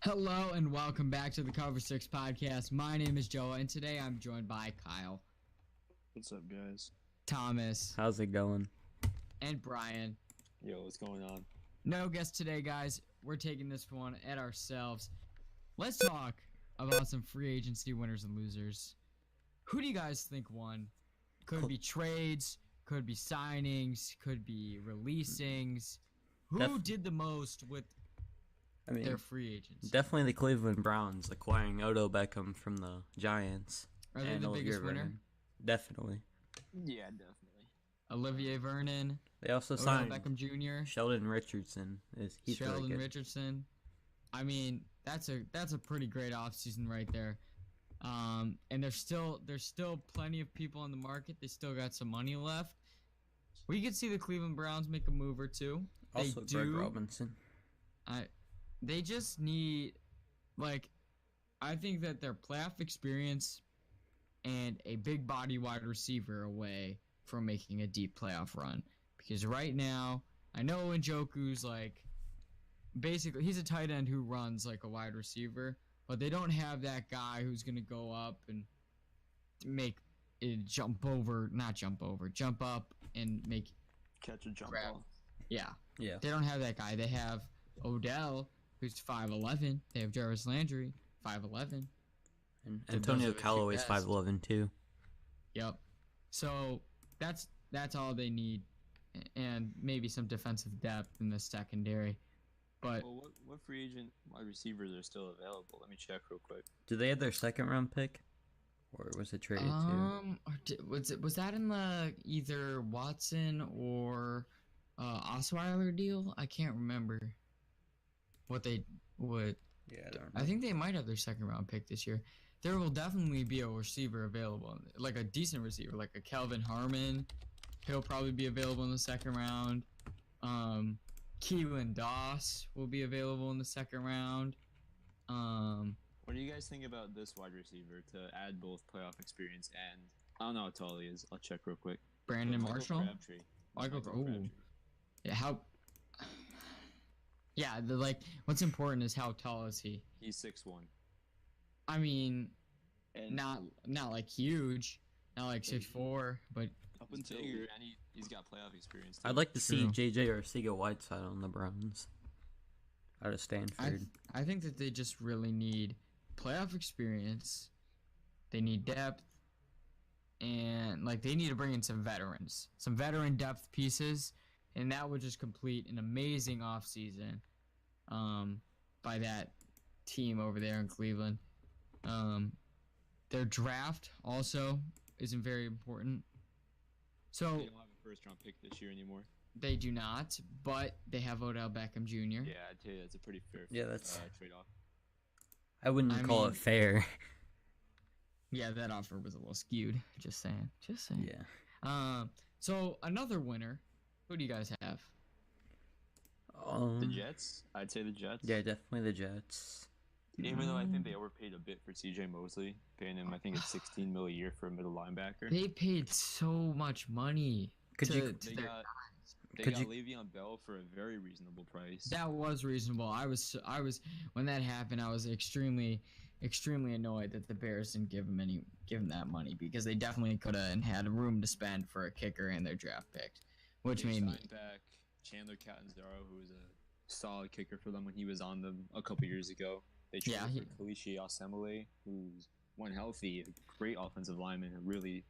Hello and welcome back to the Cover 6 podcast. My name is Joe and today I'm joined by Kyle, What's up, guys? Thomas, How's it going? and Brian. Yo, what's going on? No guest today, guys. We're taking this one at ourselves. Let's talk about some free agency winners and losers. Who do you guys think won? Could be trades, could be signings, could be releasings. Who did the most with their free agents? Definitely the Cleveland Browns acquiring Odell Beckham from the Giants. Are they the biggest winner? Definitely. Yeah, definitely. Olivier Vernon. They also Odell signed Beckham Jr. Sheldon Richardson. He's Sheldon really good. Richardson. I mean, that's a pretty great offseason right there. And there's still plenty of people on the market. They still got some money left. We could see the Cleveland Browns make a move or two. Also, Greg Robinson. They just need, I think that their playoff experience and a big body wide receiver away from making a deep playoff run. Because right now, I know Njoku's basically he's a tight end who runs like a wide receiver, but they don't have that guy who's gonna go up and make it jump up and make Catch a jump grab. ball. Yeah. Yeah. They don't have that guy. They have Odell, who's 5'11". They have Jarvis Landry, 5'11". And And Antonio those are the two Callaway's best. 5'11" too. Yep. So that's all they need, and maybe some defensive depth in the secondary. But Well, what free agent wide receivers are still available? Let me check real quick. Do they have their second round pick? Or was it traded was that in the either Watson or Osweiler deal? I can't remember what they would. Yeah, I don't I think they might have their second round pick this year. There will definitely be a receiver available, like a decent receiver, like a Kelvin Harmon. He'll probably be available in the second round. Keelan Doss will be available in the second round. What do you guys think about this wide receiver to add both playoff experience and I don't know how tall he is. I'll check real quick. Brandon Michael Marshall. Crabtree. Michael. Crabtree. Ooh. Yeah. How? Yeah. What's important is how tall is he? He's 6'1". I mean, And not like huge, not like 6'4", but up until bigger. and he's got playoff experience. I'd like to see True. JJ Arcega-Whiteside on the Browns. Out of Stanford. I think that they just really need playoff experience. They need depth, and they need to bring in some veteran depth pieces, and that would just complete an amazing offseason by that team over there in Cleveland. Their draft also isn't very important. So They don't have a first round pick this year anymore. they do not, but they have Odell Beckham Jr. Yeah, I'd say that's a pretty fair trade off. I wouldn't I call mean- it fair. Yeah, that offer was a little skewed. Just saying. Yeah. So another winner. Who do you guys have? The Jets? I'd say the Jets. Yeah, definitely the Jets. Even though I think they overpaid a bit for CJ Mosley, paying him I think it's $16 million a year for a middle linebacker. They paid so much money Could to, you- to They their got they Could got you- Le'Veon Bell for a very reasonable price. That was reasonable. I was when that happened. I was extremely annoyed that the Bears didn't give him that money, because they definitely could have and had room to spend for a kicker and their draft picks, which They made me. signed back Chandler Catanzaro, who was a solid kicker for them when he was on them a couple years ago. They Yeah, traded for Felicia Osemele, who's when healthy, a great offensive lineman, and really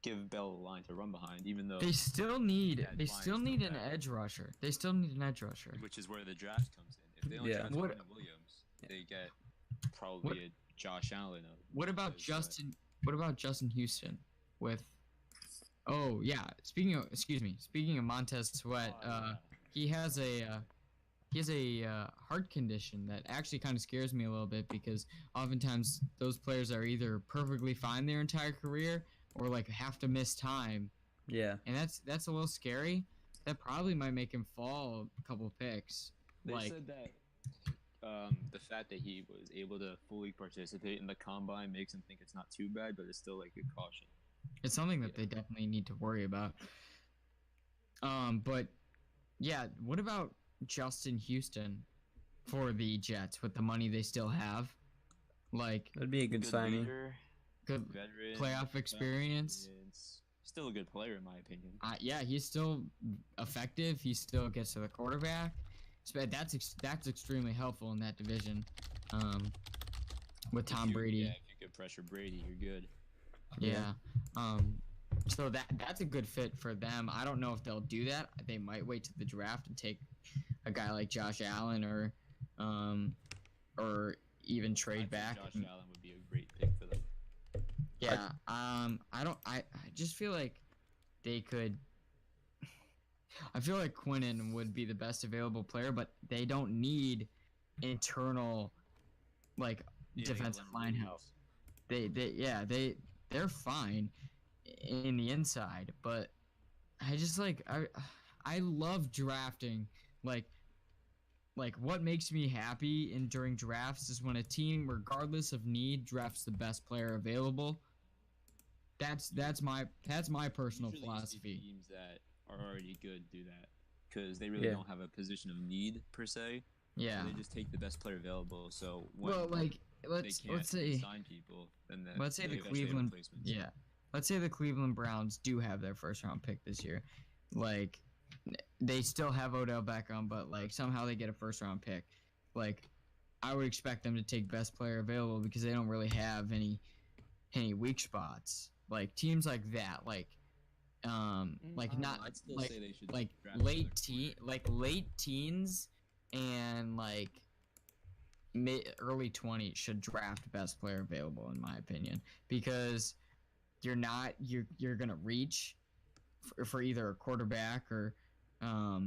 give Bell a line to run behind. Even though They still need Yeah, they Lions still come need an back. edge rusher. They still need an edge rusher. which is where the draft comes in. If they don't Yeah. draft What- Brandon Williams, they get probably a Josh Allen. What about because, Justin? What about Justin Houston with? Oh yeah. Speaking of Montez Sweat, he has a heart condition that actually kind of scares me a little bit, because oftentimes those players are either perfectly fine their entire career or have to miss time, Yeah. and that's a little scary. That probably might make him fall a couple picks. They said that the fact that he was able to fully participate in the combine makes him think it's not too bad, but it's still a caution. It's something that they definitely need to worry about. But yeah, what about Justin Houston? for the Jets with the money they still have. Like That'd be a good signing. leader, good veteran, playoff experience. Still a good player in my opinion. Yeah, he's still effective. He still gets to the quarterback. So that's extremely helpful in that division. With Tom Brady. Yeah, if you could pressure Brady, you're good. Yeah. So that's a good fit for them. I don't know if they'll do that. They might wait to the draft and take a guy like Josh Allen or even trade back. Josh Allen would be a great pick for them. Yeah. I just feel like they could. I feel like Quinnen would be the best available player, but they don't need internal defensive line help. They're fine in the inside, but I just I love drafting like what makes me happy during drafts is when a team, regardless of need, drafts the best player available. That's my personal Usually philosophy. Teams that are already good do that because they really don't have a position of need per se. Yeah. So they just take the best player available. So when let's say sign people, then let's say the Cleveland let's say the Cleveland Browns do have their first round pick this year. Like they still have Odell Beckham, but somehow they get a first round pick. I would expect them to take best player available because they don't really have any weak spots. Teams like that, I'd still say they should draft late teens and early 20s should draft best player available in my opinion, because you're gonna reach for either a quarterback or a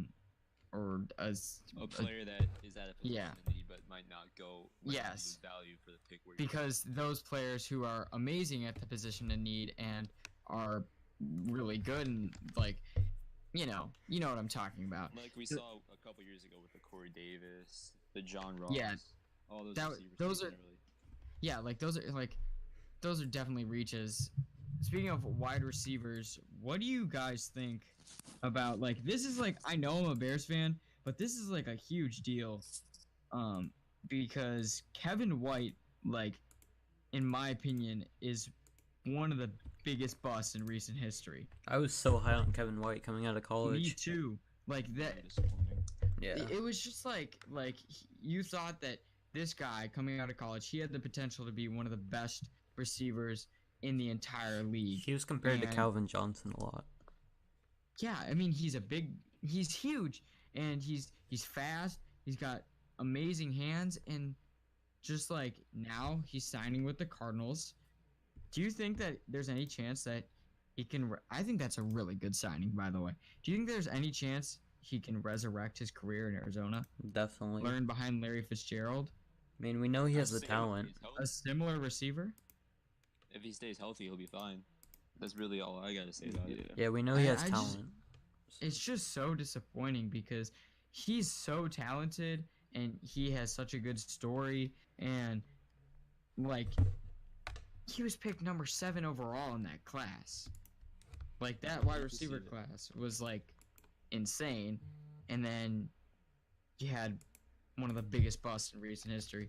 player that is at a position of need but might not lose value for the pick. Because those players who are amazing at the position of need and are really good and you know what I'm talking about. Like we saw a couple years ago with the Corey Davis, the John Ross, all those those are definitely reaches. Speaking of wide receivers, what do you guys think about this is I know I'm a Bears fan, but this is a huge deal because Kevin White in my opinion is one of the biggest busts in recent history. I was so high on Kevin White coming out of college. Me too. That Yeah. It was just you thought that this guy coming out of college, he had the potential to be one of the best receivers in the entire league. He was compared to Calvin Johnson a lot. Yeah, I mean he's huge and he's fast. He's got amazing hands, and just now he's signing with the Cardinals. Do you think that there's any chance that he can? I think that's a really good signing, by the way. Do you think there's any chance he can resurrect his career in Arizona? Definitely. Learn behind Larry Fitzgerald. I mean, we know he has the talent. A similar receiver. If he stays healthy, he'll be fine. That's really all I gotta say about it. Yeah, we know he has talent. It's just so disappointing because he's so talented and he has such a good story, and he was picked number 7 overall in that class. That wide receiver class was insane, and then you had one of the biggest busts in recent history.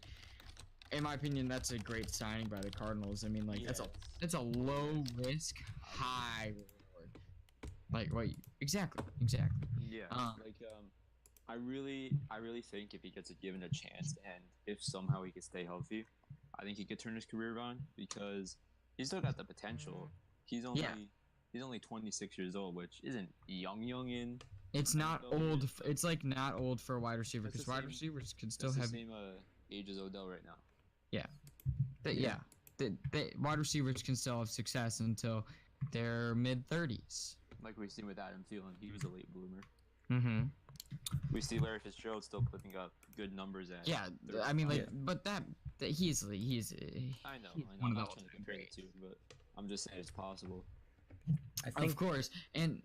In my opinion, that's a great signing by the Cardinals. I mean, that's a low risk, high reward. Exactly. Yeah. I really think if he gets given a chance, and if somehow he could stay healthy, I think he could turn his career around because he's still got the potential. He's only 26 years old, which isn't young in. It's not old. It's not old for a wide receiver because wide receivers can still have the same age as Odell right now. Yeah. The wide receivers can still have success until their mid-30s. Like we've seen with Adam Thielen, he was a late bloomer. Mm-hmm. We see Larry Fitzgerald still putting up good numbers at. Yeah, I mean, but that he's. I know. I'm not trying to compare the two, but I'm just saying it's possible. I think. Of course, and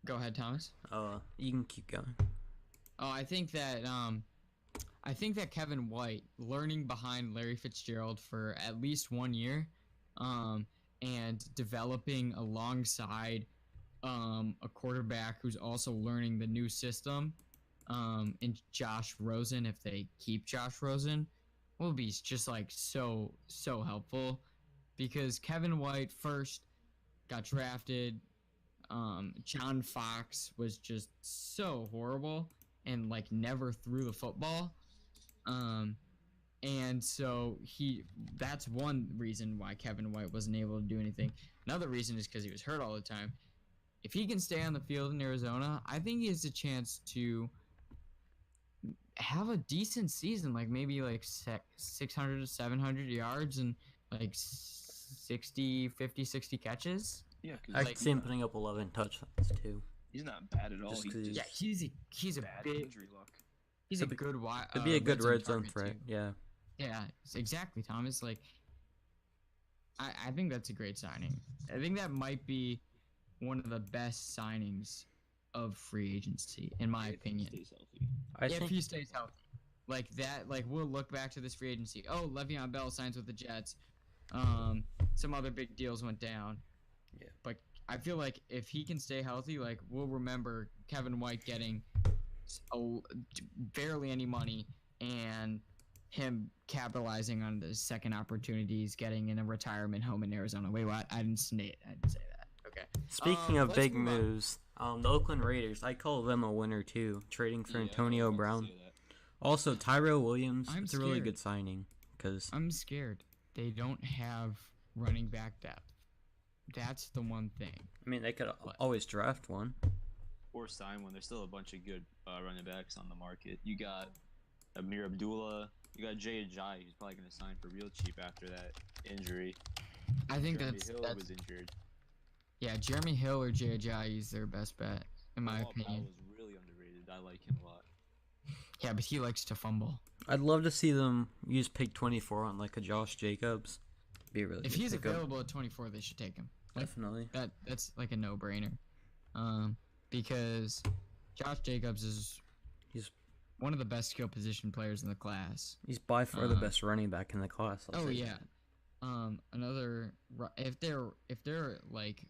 go ahead, Thomas. You can keep going. Oh, I think that Kevin White learning behind Larry Fitzgerald for at least 1 year, and developing alongside a quarterback who's also learning the new system, and Josh Rosen, if they keep Josh Rosen, will be just like so helpful, because Kevin White first got drafted. John Fox was just so horrible and like never threw the football. And so that's one reason why Kevin White wasn't able to do anything. Another reason is because he was hurt all the time. If he can stay on the field in Arizona, I think he has a chance to have a decent season, like maybe like 600 to 700 yards and like 60 catches. Yeah, I could see him putting up 11 touchdowns too. he's not bad at all. He's a bad big injury luck. He's a good wide. It'd be a good red zone target, threat. too. Yeah. Yeah, exactly, Thomas. Like, I think that's a great signing. I think that might be one of the best signings of free agency, in my opinion. Stays healthy. If he stays healthy, like that, like we'll look back to this free agency. Oh, Le'Veon Bell signs with the Jets. Some other big deals went down. Yeah. But I feel like if he can stay healthy, like we'll remember Kevin White getting barely any money and him capitalizing on the second opportunities, getting in a retirement home in Arizona. Wait, what? I didn't say that. Okay. Speaking of let's big move on. moves, the Oakland Raiders, I call them a winner too, trading for Antonio Brown. Also, Tyrell Williams, it's a really good signing. Cause I'm scared. They don't have running back depth. That's the one thing. I mean, they could always draft one. Or sign one. There's still a bunch of good running backs on the market. You got Amir Abdullah. You got Jay Ajayi, who's probably going to sign for real cheap after that injury. I think Jeremy that's Hill was injured. Yeah, Jeremy Hill or Jay Ajayi is their best bet, in my Jamal opinion. Powell was really underrated. I like him a lot. Yeah, but he likes to fumble. I'd love to see them use pick 24 on like a Josh Jacobs. Be really. If good he's pickup. available at 24, they should take him. Like, Definitely. That's like a no-brainer. Because Josh Jacobs is He's one of the best skill position players in the class. He's by far the best running back in the class. I'll say Yeah. that. If they're like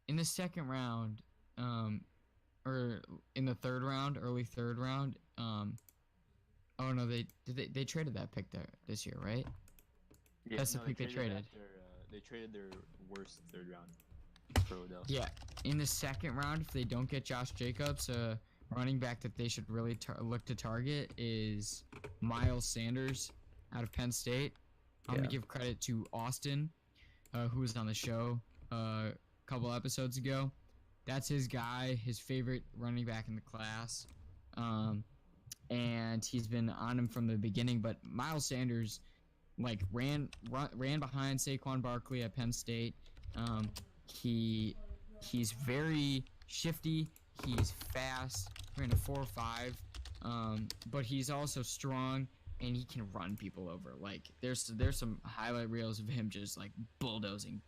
in the second round, or in the third round, early third round, oh no, they traded that pick there this year, right? Yeah, That's the pick they traded. They traded their worst third round for Odell. Yeah, in the second round, if they don't get Josh Jacobs, running back that they should really look to target is Miles Sanders out of Penn State. I'm gonna give credit to Austin, who was on the show a couple episodes ago. That's his guy, his favorite running back in the class, and he's been on him from the beginning. But Miles Sanders, like ran behind Saquon Barkley at Penn State. He's very shifty. He's fast. Ran a 4.5. But he's also strong, and he can run people over. Like there's some highlight reels of him just like bulldozing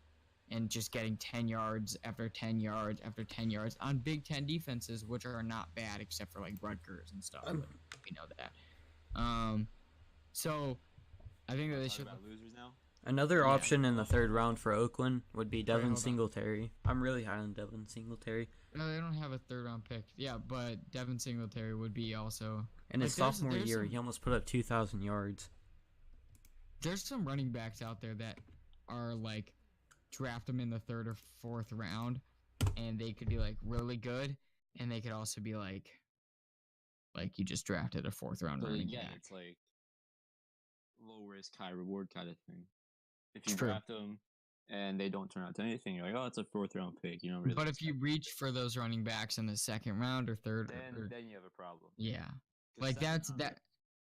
and just getting 10 yards after 10 yards after 10 yards on Big Ten defenses, which are not bad except for like Rutgers and stuff. We know that. So I think that they should. About losers now. Another option in the third round for Oakland would be Devin hold on. Singletary. I'm really high on Devin Singletary. No, they don't have a third round pick. Yeah, but Devin Singletary would be also. In his there's sophomore year, some- he almost put up 2,000 yards. There's some running backs out there that are like draft them in the third or fourth round, and they could be like really good, and they could also be like you just drafted a fourth round So running yeah, back. it's like low risk, high reward kind of thing. If you True. draft them and they don't turn out to anything, you're like, oh, it's a fourth round pick. You don't really. But if you reach for those running backs in the second round or third, then you have a problem. yeah, 'Cause like second that's round, that.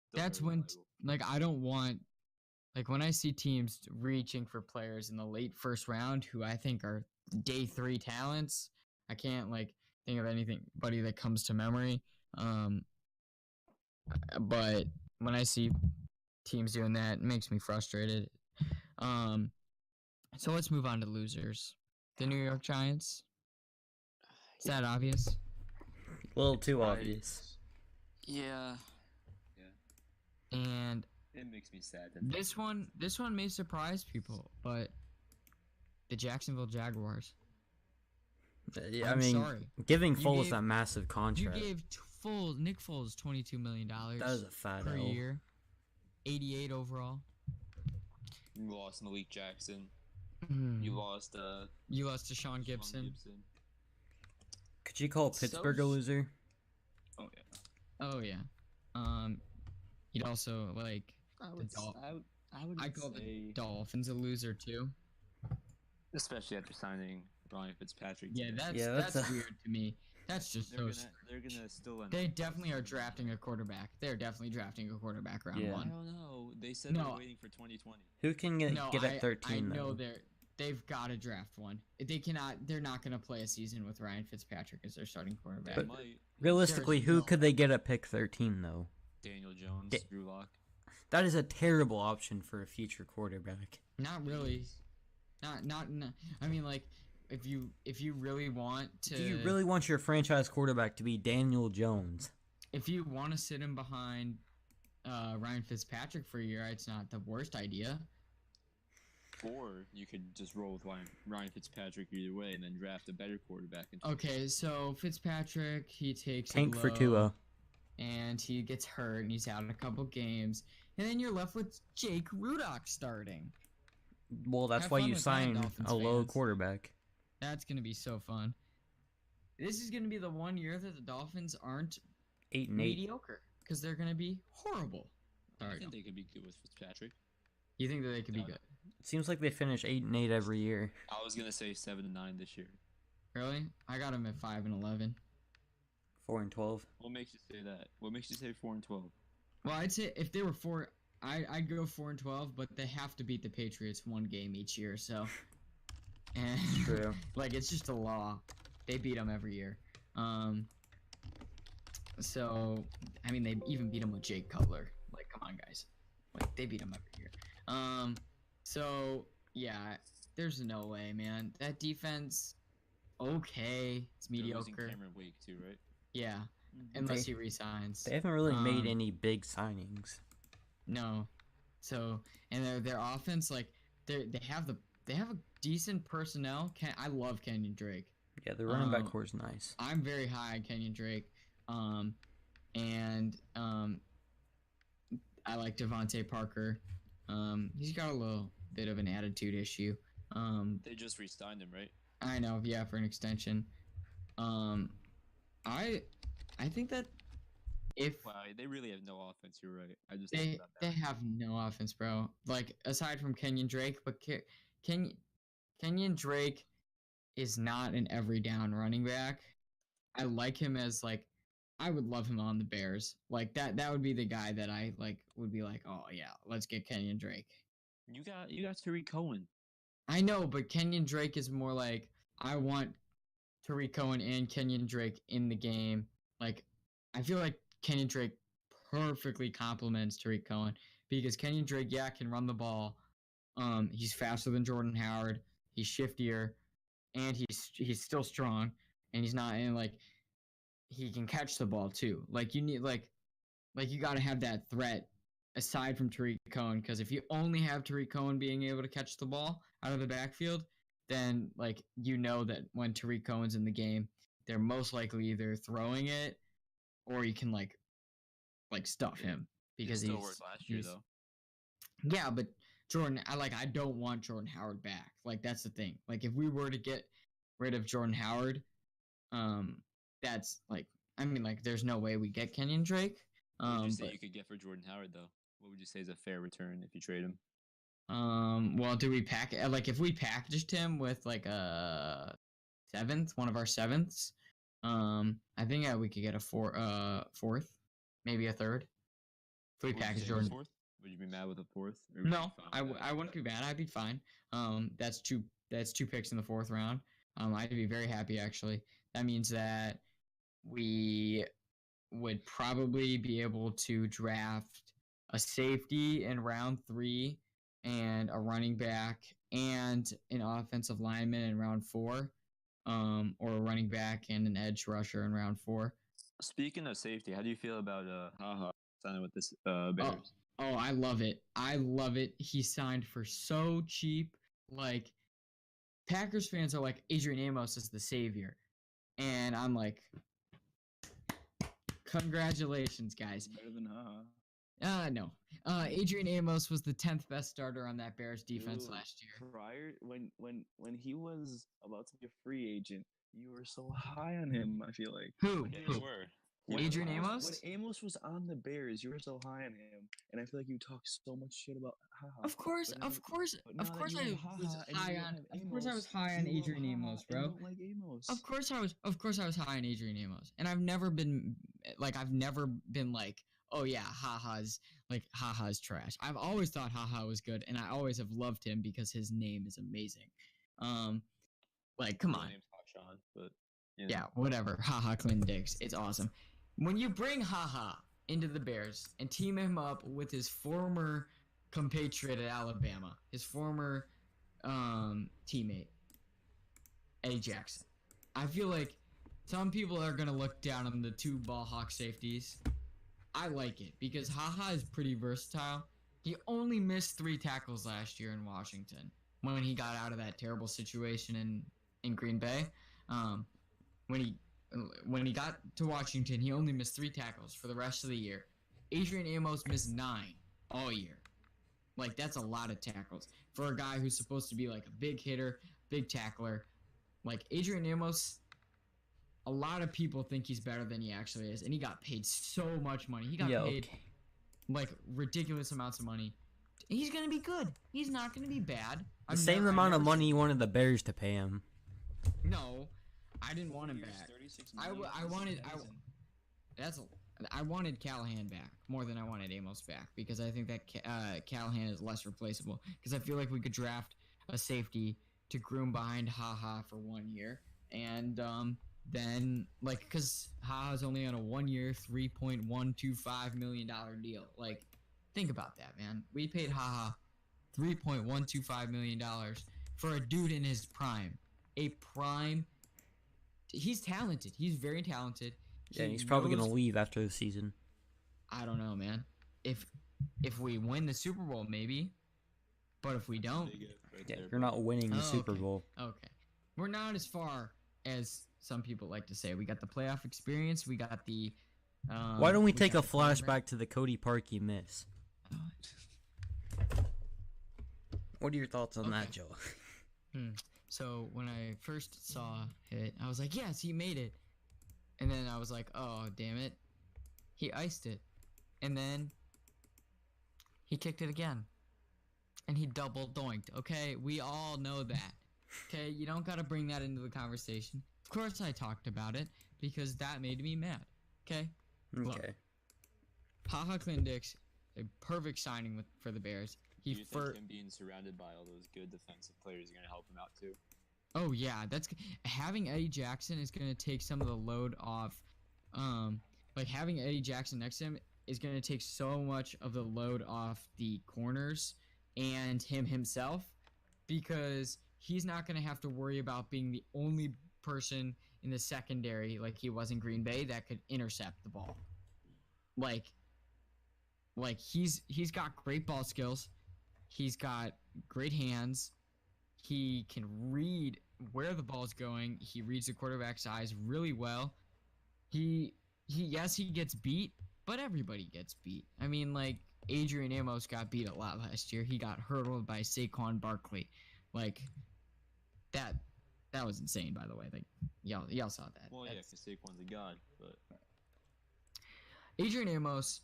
still That's very when valuable. like I don't want like when I see teams reaching for players in the late first round who I think are day 3 talents. I can't like think of anybody that comes to memory. But when I see teams doing that, it makes me frustrated. So let's move on to losers. The New York Giants. Is that obvious? A little too obvious. Yeah. And It makes me sad. this one may surprise people, but the Jacksonville Jaguars. Yeah, I I'm mean, sorry. giving You Foles gave- that massive You contract. gave Foles, $22 million. That is a fat per L. year. 88 overall. You lost Malik Jackson. Mm. You lost Deshaun Gibson. Could you call Pittsburgh a loser? Oh yeah. Oh yeah. You'd also like I'd call the Dolphins a loser too. Especially after signing Ryan Fitzpatrick. Yeah, that's weird to me. That's just they're gonna still. They definitely are drafting a quarterback. They're definitely drafting a quarterback round 1. I don't know. They said they're waiting for 2020. Who can get at 13? I know they've got to draft one. They cannot. They're not gonna play a season with Ryan Fitzpatrick as their starting quarterback. But realistically, who could they get at pick 13 though? Daniel Jones, Drew Lock. That is a terrible option for a future quarterback. Not really. Not. I mean, like, if you really want to. Do you really want your franchise quarterback to be Daniel Jones? If you want to sit him behind Ryan Fitzpatrick for a year, it's not the worst idea. Or you could just roll with Ryan Fitzpatrick either way, and then draft a better quarterback. Okay, so Fitzpatrick, he takes tank for Tua, and he gets hurt, and he's out in a couple games, and then you're left with Jake Rudock starting. Well, that's why you sign a low quarterback. That's gonna be so fun. This is gonna be the one year that the Dolphins aren't 8-8 mediocre because they're gonna be horrible. I think they could be good with Fitzpatrick. You think that they could be good? It seems like they finish 8-8 every year. I was gonna say 7-9 this year. Really? I got them at 5-11. 4-12. What makes you say that? What makes you say 4-12? Well, I'd say if they were 4, I'd go 4-12, but they have to beat the Patriots one game each year. So, and true. Like it's just a law. They beat them every year. So I mean, they even beat them with Jake Cutler. Like, come on, guys. Like they beat them every year. So yeah, there's no way, man. That defense, okay, it's mediocre. Cameron Wake too, right? Yeah, unless he resigns. They haven't really made any big signings. No, so and their offense, like they have a decent personnel. I love Kenyon Drake. Yeah, the running back core is nice. I'm very high on Kenyon Drake, and I like Devontae Parker. He's got a little bit of an attitude issue. They just re-signed him, right? I know, yeah, for an extension. I think that they really have no offense. You're right. I just they have no offense, bro. Like aside from Kenyon Drake, but Kenyon Drake is not an every down running back. I like him as like I would love him on the Bears. Like that would be the guy that I like would be like, oh yeah, let's get Kenyon Drake. You got Tariq Cohen. I know, but Kenyon Drake is more like I want Tariq Cohen and Kenyon Drake in the game. Like I feel like Kenyon Drake perfectly complements Tariq Cohen because Kenyon Drake, can run the ball. He's faster than Jordan Howard. He's shiftier, and he's still strong, and he's not and like he can catch the ball too. Like you need like you got to have that threat aside from Tariq Cohen because if you only have Tariq Cohen being able to catch the ball out of the backfield, then like you know that when Tariq Cohen's in the game, they're most likely either throwing it or you can like stuff him because he still worked last year though. Yeah, but Jordan, I don't want Jordan Howard back. Like that's the thing. Like if we were to get rid of Jordan Howard, that's like I mean like there's no way we get Kenyon Drake. What would you say you could get for Jordan Howard though? What would you say is a fair return if you trade him? Well, do we pack like if we packaged him with like a one of our sevenths? I think we could get a fourth, maybe a third. If we package Jordan, fourth? Would you be mad with a fourth? No, I wouldn't be mad. I'd be fine. That's two picks in the fourth round. I'd be very happy actually. That means that we would probably be able to draft a safety in round 3 and a running back and an offensive lineman in round 4, or a running back and an edge rusher in round 4. Speaking of safety, how do you feel about Haha signing with this Bears? Oh, I love it. I love it. He signed for so cheap. Like Packers fans are like Adrian Amos is the savior, and I'm like, Congratulations, guys. Better than No. Adrian Amos was the 10th best starter on that Bears defense last year. Prior, when he was about to be a free agent, you were so high on him. I feel like. Who? Yeah, were. Adrian Amos? When Amos was on the Bears, you were so high on him, and I feel like you talked so much shit about HaHa. Of course I was high on Adrian Amos, bro. Don't like Amos. Of course I was high on Adrian Amos, and I've never been like, oh yeah, HaHa's trash. I've always thought HaHa was good, and I always have loved him because his name is amazing. Like, come on. My name's Sean, but yeah, whatever. HaHa Clinton Diggs, it's awesome. When you bring HaHa into the Bears and team him up with his former compatriot at Alabama, his former teammate, Eddie Jackson, I feel like some people are gonna look down on the two ball hawk safeties. I like it because HaHa is pretty versatile. He only missed 3 tackles last year in Washington when he got out of that terrible situation in Green Bay. When he got to Washington, he only missed 3 tackles for the rest of the year. Adrian Amos missed 9 all year. Like, that's a lot of tackles for a guy who's supposed to be like a big hitter, big tackler. Like, Adrian Amos, a lot of people think he's better than he actually is, and he got paid so much money. He got paid like ridiculous amounts of money. He's gonna be good. He's not gonna be bad. The same amount of money you wanted the Bears to pay him. No, I didn't want him back. I wanted Callahan back more than I wanted Amos back because I think that Callahan is less replaceable. Because I feel like we could draft a safety to groom behind HaHa for 1 year, and then like, because HaHa's only on a 1 year, $3.125 million deal. Like, think about that, man. We paid HaHa $3.125 million for a dude in his prime. He's talented. He's very talented. Yeah, he's probably gonna leave after the season. I don't know, man. If we win the Super Bowl, maybe. But if we don't, you're not winning the Super Bowl. Okay, we're not as far as some people like to say. We got the playoff experience. We got the. Why don't we take a flashback to the Cody Parkey miss? What are your thoughts on that, Joe? So when I first saw it, I was like, yes, he made it. And then I was like, oh, damn it. He iced it. And then he kicked it again. And he double doinked. Okay, we all know that. Okay, you don't got to bring that into the conversation. Of course I talked about it because that made me mad. Okay? Okay. HaHa Clinton Diggs, a perfect signing for the Bears. Do you think him being surrounded by all those good defensive players is going to help him out too? Oh yeah, having Eddie Jackson is going to take some of the load off. Like, having Eddie Jackson next to him is going to take so much of the load off the corners and himself, because he's not going to have to worry about being the only person in the secondary like he was in Green Bay that could intercept the ball. Like he's got great ball skills. He's got great hands. He can read where the ball's going. He reads the quarterback's eyes really well. He gets beat, but everybody gets beat. I mean, like, Adrian Amos got beat a lot last year. He got hurdled by Saquon Barkley. Like, that was insane, by the way. Like, y'all saw that. Well, yeah, because Saquon's a god, but Adrian Amos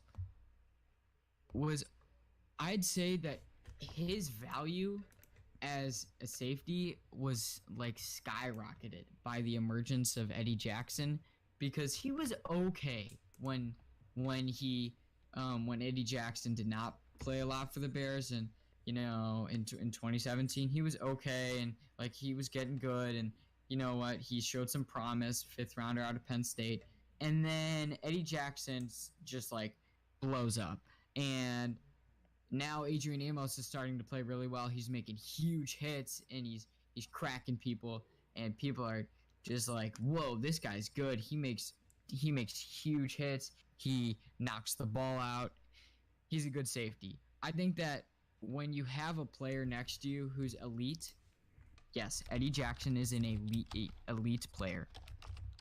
was, I'd say that his value as a safety was like skyrocketed by the emergence of Eddie Jackson, because he was okay when Eddie Jackson did not play a lot for the Bears, and in 2017 he was okay, and like, he was getting good, and you know what, he showed some promise, 5th rounder out of Penn State, and then Eddie Jackson just like blows up, and now Adrian Amos is starting to play really well. He's making huge hits, and he's cracking people, and people are just like, whoa, this guy's good. He makes huge hits. He knocks the ball out. He's a good safety. I think that when you have a player next to you who's elite, yes, Eddie Jackson is an elite player.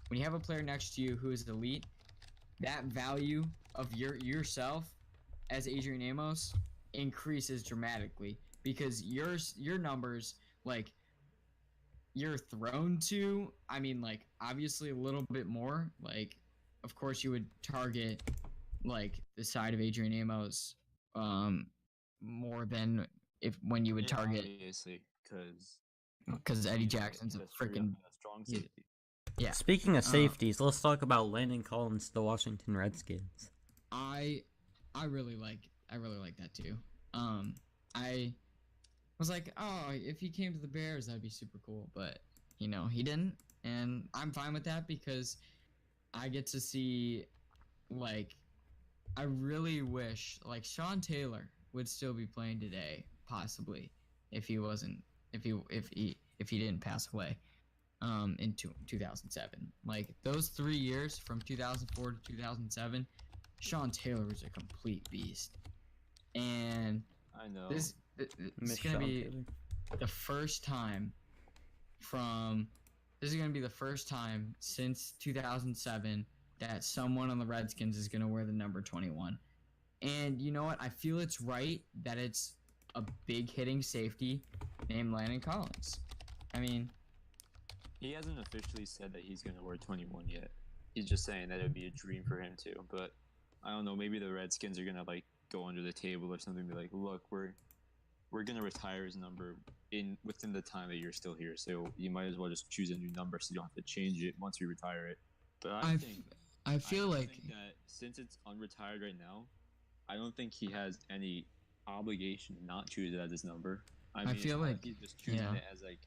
When you have a player next to you who is elite, that value of yourself as Adrian Amos increases dramatically because your numbers, like, you're thrown to, I mean, like, obviously a little bit more. Like, of course you would target, like, the side of Adrian Amos more than when you would target, obviously, because Eddie Jackson's a freaking strong safety. Yeah. Speaking of safeties, let's talk about Landon Collins, the Washington Redskins. I really like that too. I was like, oh, if he came to the Bears, that'd be super cool. But he didn't, and I'm fine with that because I get to see, like, I really wish, like, Sean Taylor would still be playing today, possibly, if he didn't pass away. In 2007, like those 3 years from 2004 to 2007, Sean Taylor was a complete beast, and I know this is gonna be the first time since 2007 that someone on the Redskins is gonna wear the number 21, and you know what? I feel it's right that it's a big hitting safety named Landon Collins. I mean, he hasn't officially said that he's going to wear 21 yet. He's just saying that it would be a dream for him too. But I don't know, maybe the Redskins are going to, like, go under the table or something and be like, look, we're going to retire his number within the time that you're still here. So you might as well just choose a new number so you don't have to change it once you retire it. But I feel like that since it's unretired right now, I don't think he has any obligation to not choose it as his number. I feel like he's just choosing it as, like,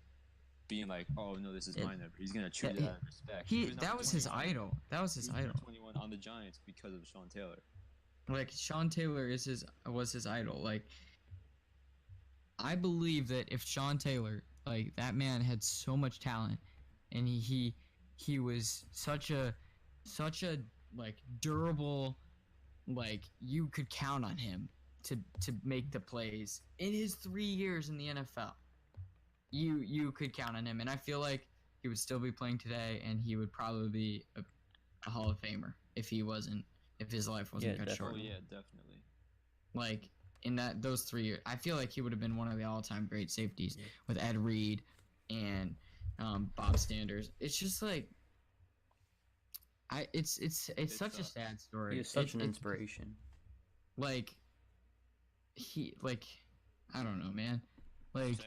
being like, oh no, this is my number. He's gonna choose it out of respect. That was his idol. That was his idol. 21 on the Giants because of Sean Taylor. Like, Sean Taylor was his idol. Like, I believe that if Sean Taylor, like, that man had so much talent, and he was such a like durable, like, you could count on him to make the plays in his 3 years in the NFL. You could count on him, and I feel like he would still be playing today, and he would probably be a Hall of Famer if his life wasn't cut short. Oh yeah, definitely. Like, in those 3 years, I feel like he would have been one of the all-time great safeties with Ed Reed and Bob Sanders. It's just like, it's such a sad story. He was such an inspiration. Like, I don't know, man. Like,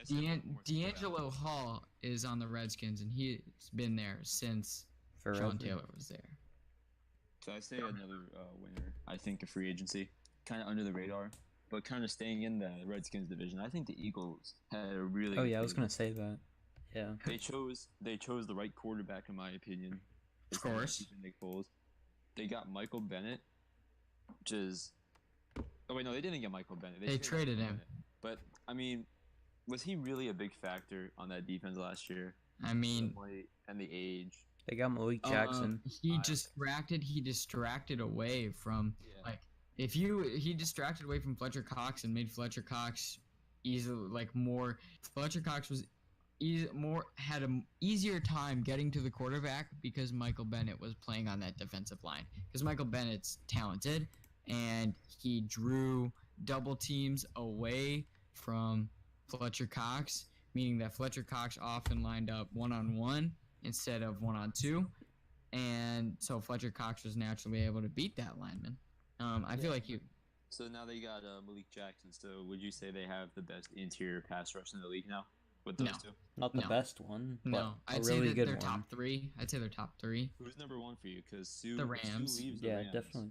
D'Angelo Hall is on the Redskins, and he's been there since Sean Taylor was there. So I say another winner. I think a free agency, kind of under the radar, but kind of staying in the Redskins division. I think the Eagles had a really. Oh yeah, I was gonna say that. Yeah. They chose the right quarterback, in my opinion. Of course. Nick Foles. They got Michael Bennett, which is. Oh wait, no, they didn't get Michael Bennett. They traded him. But I mean, was he really a big factor on that defense last year? I mean, and the age. They got Malik Jackson. He distracted away from he distracted away from Fletcher Cox and made Fletcher Cox Fletcher Cox was had an easier time getting to the quarterback because Michael Bennett was playing on that defensive line. Because Michael Bennett's talented, and he drew double teams away from Fletcher Cox, meaning that Fletcher Cox often lined up 1-on-1 instead of 1-on-2, and so Fletcher Cox was naturally able to beat that lineman. I feel like So now they got Malik Jackson. So would you say they have the best interior pass rush in the league now with those two? Not the best one. No, I'd say that they're top three. I'd say they're top three. Who's number one for you? Because Sue. The Rams. Sue leaves yeah, Rams. definitely.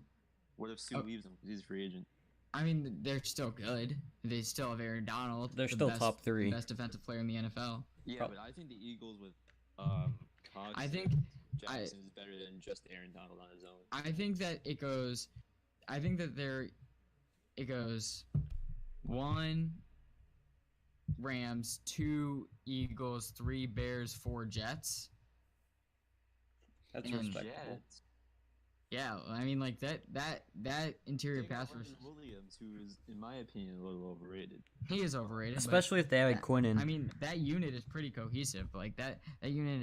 What if Sue leaves them because he's a free agent? I mean, they're still good. They still have Aaron Donald. They're still top three. The best defensive player in the NFL. Yeah, but I think the Eagles with Cox. I think Jackson is better than just Aaron Donald on his own. I think that it goes. I think that it goes 1 Rams, 2 Eagles, 3 Bears, 4 Jets. That's respectable. Jets. Yeah, I mean, like that interior pass rush. Williams, who is, in my opinion, a little overrated. He is overrated, especially if they added Quinnen. I mean, that unit is pretty cohesive. Like that unit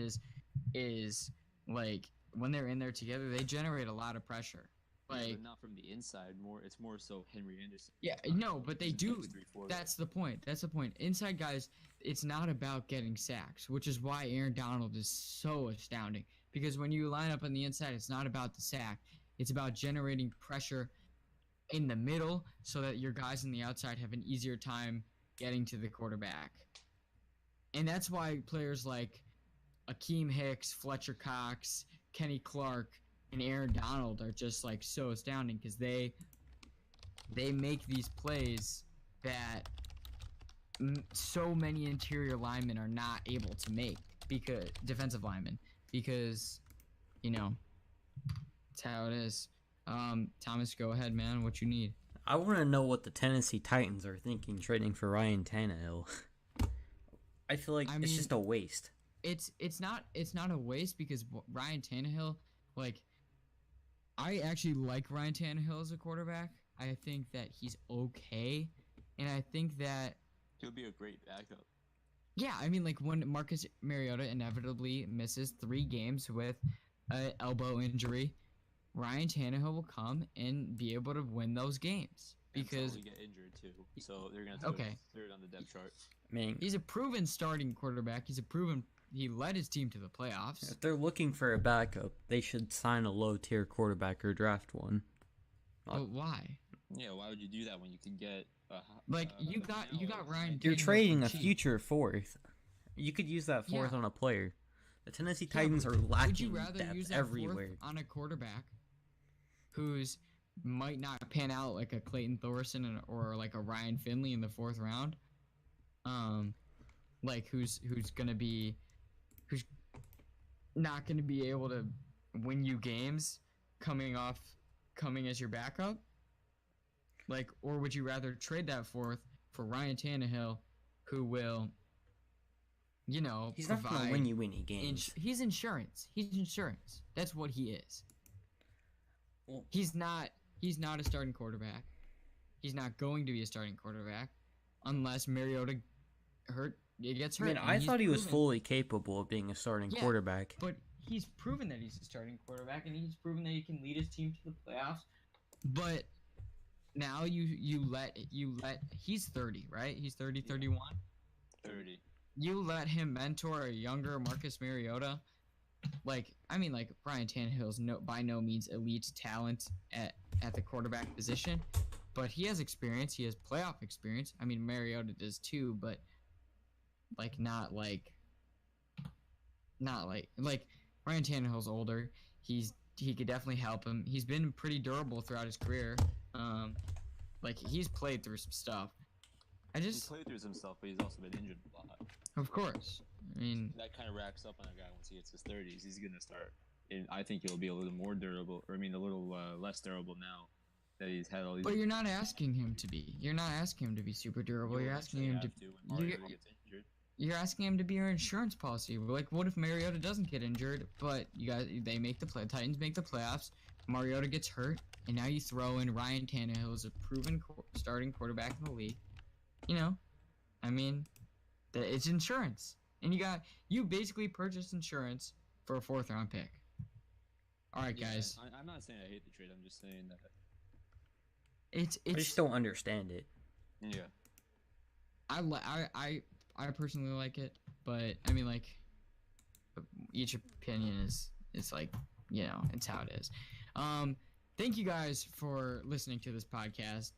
is like when they're in there together, they generate a lot of pressure. Like, but not from the inside. It's more so Henry Anderson. Yeah, no, but they He's a do. nice 3-4 guy. That's the point. That's the point. Inside guys, it's not about getting sacks, which is why Aaron Donald is so astounding. Because when you line up on the inside, it's not about the sack. It's about generating pressure in the middle so that your guys on the outside have an easier time getting to the quarterback. And that's why players like Akeem Hicks, Fletcher Cox, Kenny Clark, and Aaron Donald are just like so astounding because they make these plays that so many interior linemen are not able to make, because defensive linemen, because that's how it is. Thomas, go ahead, man. What you need? I want to know what the Tennessee Titans are thinking trading for Ryan Tannehill. I feel like it's just a waste. It's not a waste because Ryan Tannehill, like, I actually like Ryan Tannehill as a quarterback. I think that he's okay, and I think that he'll be a great backup. Yeah, I mean, like, when Marcus Mariota inevitably misses 3 games with an elbow injury, Ryan Tannehill will come and be able to win those games because he get injured too, so they're gonna throw it on the depth chart. I mean, he's a proven starting quarterback. He led his team to the playoffs. If they're looking for a backup, they should sign a low-tier quarterback or draft one. But why? Yeah, why would you do that when you can get you got Ryan? You're trading a future fourth. You could use that fourth on a player. The Tennessee Titans are lacking would you rather depth use that everywhere. Fourth on a quarterback who's might not pan out like a Clayton Thorson or like a Ryan Finley in the 4th round? Like who's not gonna be able to win you games coming as your backup? Like, or would you rather trade that 4th for Ryan Tannehill, who will, he's not gonna win you any games. He's insurance. That's what he is. Well, he's not a starting quarterback. He's not going to be a starting quarterback unless Mariota gets hurt. I mean, I thought he was fully capable of being a starting quarterback. But he's proven that he's a starting quarterback, and he's proven that he can lead his team to the playoffs. But now you let he's 30, right? He's 30, 31? 30. You let him mentor a younger Marcus Mariota. Like, I mean, like, Ryan Tannehill's by no means elite talent at the quarterback position, but he has experience. He has playoff experience. I mean, Mariota does too, but not like Ryan Tannehill's older. He could definitely help him. He's been pretty durable throughout his career. Like, he's played through some stuff. He's played through some stuff, but he's also been injured a lot. Of course. I mean, that kind of racks up on a guy once he hits his 30s. He's gonna start, and I think he'll be a little more durable, a little less durable now that he's had all these. But you're not asking him to be. You're not asking him to be super durable. You're asking him to. You're asking him to be your insurance policy. Like, what if Mariota doesn't get injured, but Titans make the playoffs, Mariota gets hurt, and now you throw in Ryan Tannehill as a proven starting quarterback in the league. I mean, it's insurance, and you basically purchased insurance for a 4th round pick. All right, guys. I'm not saying I hate the trade. I'm just saying that I just don't understand it. Yeah. I personally like it, but I mean, like, each opinion is like, it's how it is. Thank you guys for listening to this podcast.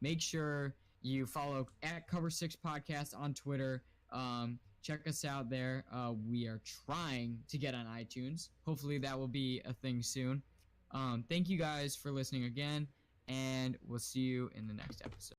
Make sure you follow at Cover 6 Podcast on Twitter. Check us out there. We are trying to get on iTunes. Hopefully that will be a thing soon. Thank you guys for listening again, and we'll see you in the next episode.